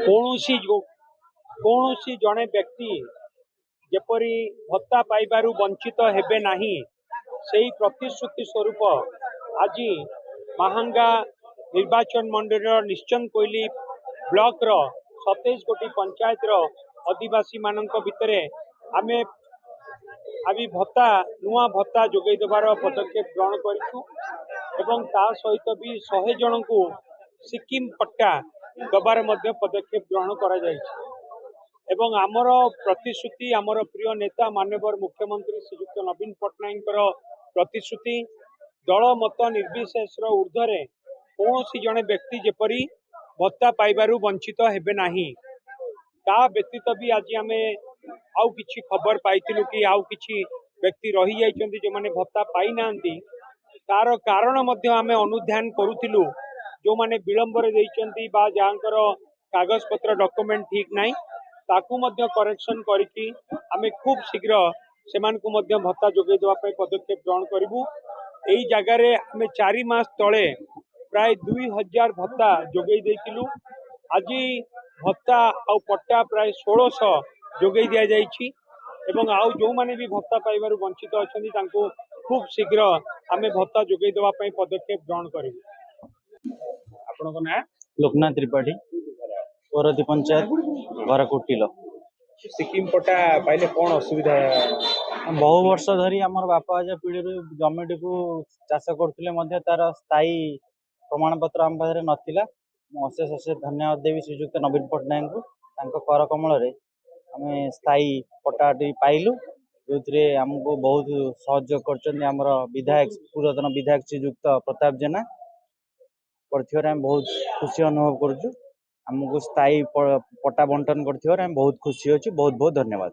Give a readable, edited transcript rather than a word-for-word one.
କୌଣସି କୌଣସି ଜଣେ ବ୍ୟକ୍ତି ଯେପରି ଭତ୍ତା ପାଇବାରୁ ବଞ୍ଚିତ ହେବେ ନାହିଁ ସେହି ପ୍ରତିଶ୍ରୁତି ସ୍ୱରୂପ ଆଜି ମାହାଙ୍ଗା ନିର୍ବାଚନ ମଣ୍ଡଳୀର ନିଶ୍ଚନ କୋଇଲି ବ୍ଲକର 27 ଗୋଟି ପଞ୍ଚାୟତର ଅଧିବାସୀ ମାନଙ୍କ ଭିତରେ ଆମେ ଆଜି ଭତ୍ତା ନୂଆ ଭତ୍ତା ଯୋଗାଇ ଦେବାର ପଦକ୍ଷେପ ଗ୍ରହଣ କରିଛୁ ଏବଂ ତା ସହିତ ବି 100 ଜଣଙ୍କୁ ସିକିମ ପଟ୍ଟା ଦେବାର ମଧ୍ୟ ପଦକ୍ଷେପ ଗ୍ରହଣ କରାଯାଇଛି ଏବଂ ଆମର ପ୍ରତିଶ୍ରୁତି ଆମର ପ୍ରିୟ ନେତା ମାନ୍ୟବର ମୁଖ୍ୟମନ୍ତ୍ରୀ ଶ୍ରୀଯୁକ୍ତ ନବୀନ ପଟ୍ଟନାୟକଙ୍କର ପ୍ରତିଶ୍ରୁତି ଦଳ ମତ ନିର୍ବିଶେଷର ঊର୍ଦ୍ଧ୍ୱରେ କୌଣସି ଜଣେ ବ୍ୟକ୍ତି ଯେପରି ଭତ୍ତା ପାଇବାରୁ ବଞ୍ଚିତ ହେବେ ନାହିଁ। ତା ବ୍ୟତୀତ ବି ଆଜି ଆମେ ଆଉ କିଛି ଖବର ପାଇଥିଲୁ କି ଆଉ କିଛି ବ୍ୟକ୍ତି ରହି ଯାଇଛନ୍ତି ଯେଉଁମାନେ ଭତ୍ତା ପାଇନାହାନ୍ତି ତାର କାରଣ ମଧ୍ୟ ଆମେ ଅନୁଧ୍ୟାନ କରୁଥିଲୁ ଯେଉଁମାନେ ବିଳମ୍ବରେ ଦେଇଛନ୍ତି ବା ଯାହାଙ୍କର କାଗଜପତ୍ର ଡକ୍ୟୁମେଣ୍ଟ ଠିକ୍ ନାହିଁ ତାକୁ ମଧ୍ୟ କରେକ୍ସନ କରିକି ଆମେ ଖୁବ୍ ଶୀଘ୍ର ସେମାନଙ୍କୁ ମଧ୍ୟ ଭତ୍ତା ଯୋଗାଇ ଦେବା ପାଇଁ ପଦକ୍ଷେପ ଗ୍ରହଣ କରିବୁ। ଏହି ଜାଗାରେ ଆମେ 4 ମାସ ତଳେ ପ୍ରାୟ 2000 ଭତ୍ତା ଯୋଗାଇ ଦେଇଥିଲୁ। ଆଜି ଭତ୍ତା ଆଉ ପଟ୍ଟା ପ୍ରାୟ 1600 ଯୋଗାଇ ଦିଆଯାଇଛି ଏବଂ ଆଉ ଯେଉଁମାନେ ବି ଭତ୍ତା ପାଇବାରୁ ବଞ୍ଚିତ ଅଛନ୍ତି ତାଙ୍କୁ ଖୁବ୍ ଶୀଘ୍ର ଆମେ ଭତ୍ତା ଯୋଗାଇ ଦେବା ପାଇଁ ପଦକ୍ଷେପ ଗ୍ରହଣ କରିବୁ। ଆପଣଙ୍କ ନାଁ? लोकनाथ त्रिपाठी, कोरती पंचायत घर कुटिल। सिक्किम पट्टा पाइले कौन असुविधा? बहु वर्ष धरी आमर बापा अजा पीढ़ी जमीटी को चाष करते तार स्थायी प्रमाण पत्र आम पाखे नाला। अशेष अशेष धन्यवाद देवी श्रीजुक्त नवीन पट्टनायक को कर कमल आम स्थायी पट्टाटी पाइलु जो आमको बहुत सहयोग कर विधायक पूर्वतन विधायक श्रीजुक्त प्रताप जेना कर बहुत खुशी अनुभव करुँ। आमको स्थायी पट्टा बंटन कर बहुत खुशी अच्छी। बहुत बहुत धन्यवाद।